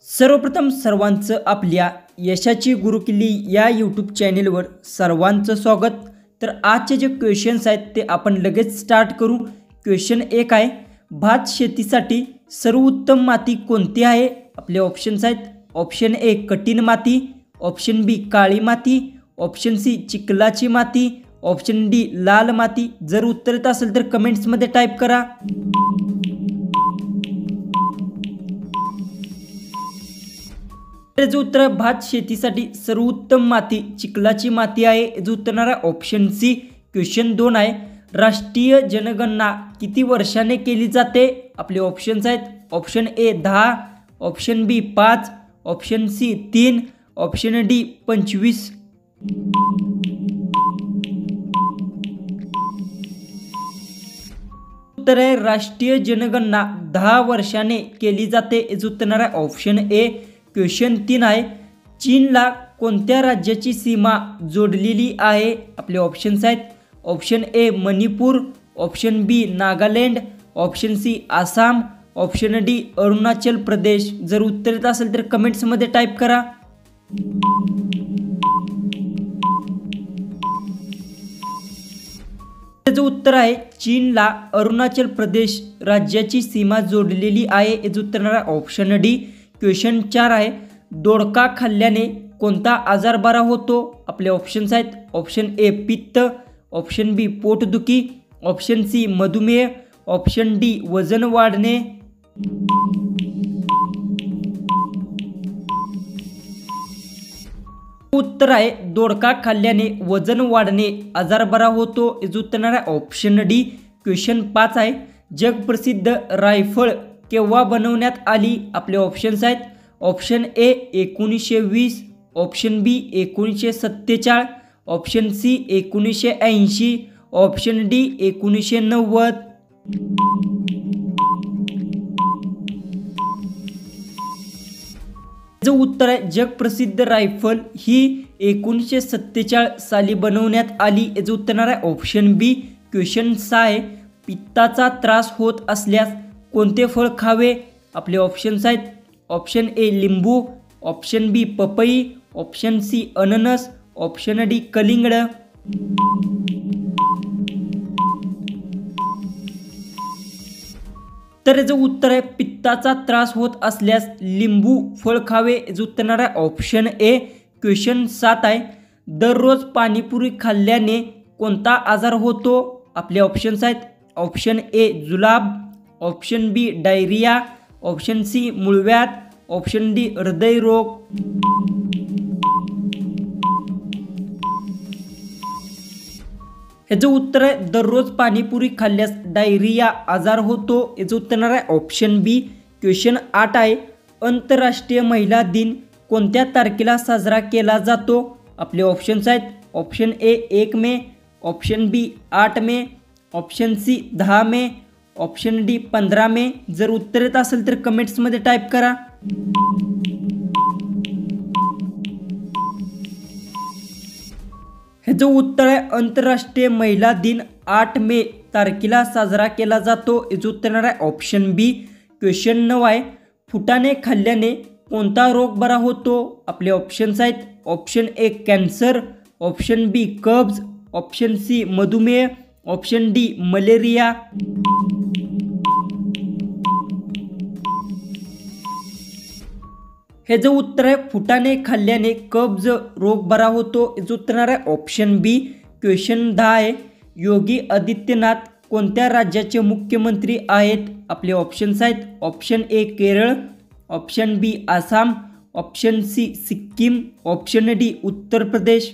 सर्वप्रथम सर्वांचं आपल्या यशाची गुरुकिल्ली या यूट्यूब चॅनेलवर सर्वांचं स्वागत। तर आजचे जे क्वेश्चन्स आहेत ते आपण लगेच स्टार्ट करू। क्वेश्चन 1 आहे, भात शेतीसाठी सर्वोत्तम माती कोणती आहे? आपले ऑप्शन्स आहेत, ऑप्शन ए कठीण माती, ऑप्शन बी काळी माती, ऑप्शन सी चिखलाची माती, ऑप्शन डी लाल माती। जर उत्तर येत असेल तर कमेंट्समध्ये टाईप करा। जो उत्तर भात शेतीसाठी सर्वोत्तम माती चिखलाची माती आहे। जो उत्तर आहे ऑप्शन सी। क्वेश्चन 2 आहे, राष्ट्रीय जनगणना किती वर्षाने केली जाते? आपले ऑप्शन्स आहेत, option A 10, option B 5, option C 3, option D 25। उत्तर आहे राष्ट्रीय जनगणना 10 वर्षाने केली जाते। जो उत्तर आहे ऑप्शन ए। क्वेश्चन 3 आहे, चीनला कोणत्या राज्याची सीमा जोडलेली आहे? आपले ऑप्शन्स आहेत, option A Manipur, option B Nagaland, option C Assam, option D Arunachal Pradesh. जर उत्तर येत असेल तर कमेंट्समध्ये टाईप करा। जो उत्तर आहे चीनला अरुणाचल प्रदेश राज्याची सीमा जोडलेली आहे। जो उत्तर आहे ऑप्शन डी। क्वेश्चन 4 आहे, दोडका खाल्ल्याने कोणता आजार बरा होतो? आपले ऑप्शन्स आहेत, ऑप्शन ए पित्त, ऑप्शन बी पोटदुखी, ऑप्शन सी मधुमेह, ऑप्शन डी वजन वाढणे। उत्तर आहे दोडका खाल्ल्याने वजन वाढणे आजार बरा होतो। जो उत्तर आहे ऑप्शन डी। क्वेश्चन 5 आहे, जगप्रसिद्ध रायफळ केव्हा बनवण्यात आली? आपले ऑप्शन्स आहेत, option A 1920, option B 1947, option C 1980, option D 1990। जो उत्तर आहे जगप्रसिद्ध रायफल ही 1947 साली बनवण्यात आली। जो उत्तर आहे ऑप्शन बी। क्वेश्चन 6 आहे, पित्ताचा त्रास होत असल्यास कोणते फळ खावे? आपले ऑप्शन्स आहेत, ऑप्शन ए लिंबू, ऑप्शन बी पपई, ऑप्शन सी अननस, ऑप्शन डी कलिंगड। तर जो उत्तर आहे पित्ताचा त्रास होत असल्यास लिंबू फळ खावे। जो उत्तर आहे ऑप्शन ए। क्वेश्चन 7 आहे, दररोज पाणीपुरी खाल्ल्याने कोणता आजार होतो? आपले ऑप्शन्स आहेत, ऑप्शन ए जुलाब, ऑप्शन बी डायरिया, ऑप्शन सी मूळव्याध, ऑप्शन डी हृदयरोग। याचं उत्तर आहे दररोज पाणीपुरी खाल्ल्यास डायरिया आजार होतो। याचं उत्तर आहे ऑप्शन बी। क्वेश्चन 8 आहे, आंतरराष्ट्रीय महिला दिन कोणत्या तारखेला साजरा केला जातो? आपले ऑप्शन्स आहेत, option A 1 May, option B 8 May, option C 10 May, option D 15 May. जर उत्तर येत असेल तर कमेंट्समध्ये टाईप करा। हे जो उत्तर आहे आंतरराष्ट्रीय महिला दिन 8 मे तारखेला साजरा केला जातो। याचं उत्तर आहे ऑप्शन बी। क्वेश्चन 9 आहे, फुटाणे खाल्ल्याने कोणता रोग बरा होतो? आपले ऑप्शन्स आहेत, ऑप्शन ए कॅन्सर, ऑप्शन बी कब्ज, ऑप्शन सी मधुमेह, ऑप्शन डी मलेरिया। हे जो उत्तर आहे फुटाणे खाल्ल्याने कब्ज रोग बरा होतो। याचं उत्तर आहे ऑप्शन बी। क्वेश्चन 10 आहे, योगी आदित्यनाथ कोणत्या राज्याचे मुख्यमंत्री आहेत? आपले ऑप्शन्स आहेत, option A Kerala, option B Assam, option C Sikkim, option D Uttar Pradesh.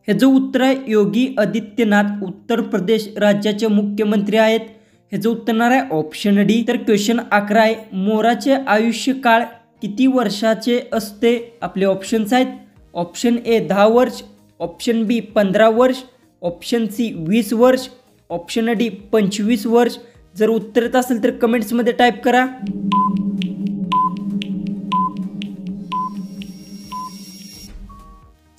हे जो उत्तर आहे योगी आदित्यनाथ उत्तर प्रदेश राज्याचे मुख्यमंत्री आहेत। हे जो उत्तर आहे ऑप्शन डी। तर क्वेश्चन 11 आहे, मोराचे आयुष्यकाळ किती वर्षाचे असते? आपले ऑप्शन्स आहेत, ऑप्शन ए 10 वर्ष, ऑप्शन बी 15 वर्ष, ऑप्शन सी 20 वर्ष, ऑप्शन डी 25 वर्ष। जर उत्तर येत असेल तर कमेंट्समध्ये टाईप करा।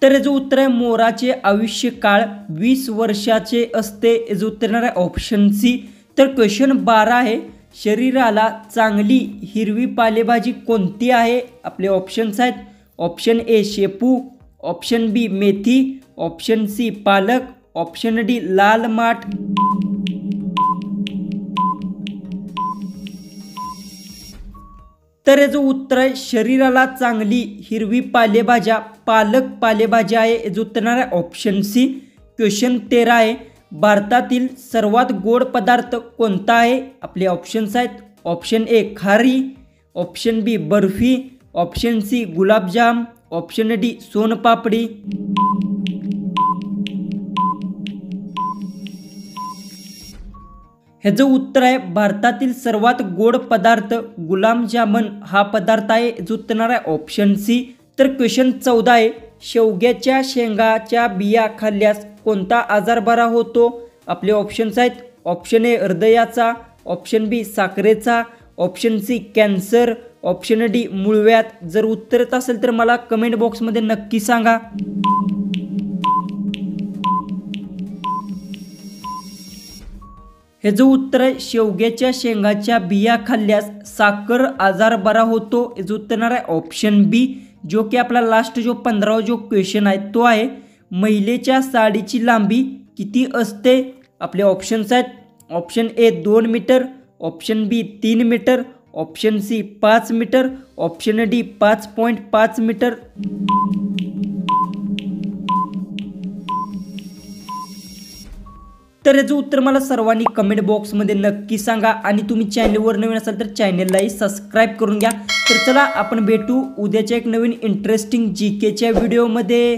तर जो उत्तर आहे मोराचे आयुष्यकाळ 20 वर्षाचे असते। जो उत्तर आहे ऑप्शन सी। तर क्वेश्चन 12 आहे, शरीराला चांगली हिरवी पालेभाजी कोणती आहे? आपले ऑप्शन्स आहेत, ऑप्शन ए शेपू, ऑप्शन बी मेथी, ऑप्शन सी पालक, ऑप्शन डी लाल माठ. तर याचं उत्तर आहे शरीराला चांगली हिरवी पालेभाज्या पालक पालेभाज्या आहे. याचं उत्तर आहे ऑप्शन सी. क्वेश्चन 13 आहे, भारतातील सर्वात गोड पदार्थ कोणता आहे? आपले ऑप्शन्स आहेत, ऑप्शन ए खारी, ऑप्शन बी बर्फी, ऑप्शन सी गुलाबजाम, ऑप्शन डी सोनपापडी. ह्याचं उत्तर आहे भारतातील सर्वात गोड पदार्थ गुलाबजामुन हा पदार्थ आहे. याचं उत्तर आहे ऑप्शन सी. तर क्वेश्चन 14 आहे, शेवग्याच्या शेंगाच्या बिया खाल्ल्यास कोणता आजार बरा होतो? आपले ऑप्शन्स आहेत, ऑप्शन ए हृदयाचा, ऑप्शन बी साखरेचा, option C cancer, option D मूळव्याध. जर उत्तर येत असेल तर मला कमेंट बॉक्समध्ये नक्की सांगा. ह्याचं उत्तर आहे शेवग्याच्या शेंगाच्या बिया खाल्ल्यास साखर आजार बरा होतो. याचं उत्तर आहे ऑप्शन बी. जो की आपला लास्ट जो 15वा जो क्वेश्चन आहे तो आहे, महिलेच्या साडीची लांबी किती असते? आपले ऑप्शन्स आहेत, option A 2 metre, option B 3 metre, option C 5 metre, option D 5.5 metre. तर याचं उत्तर मला सर्वांनी कमेंट बॉक्समध्ये नक्की सांगा आणि तुम्ही चॅनलवर नवीन असाल तर चॅनललाही सबस्क्राईब करून घ्या. तर चला आपण भेटू उद्याच्या एक नवीन इंटरेस्टिंग जीकेच्या व्हिडिओमध्ये.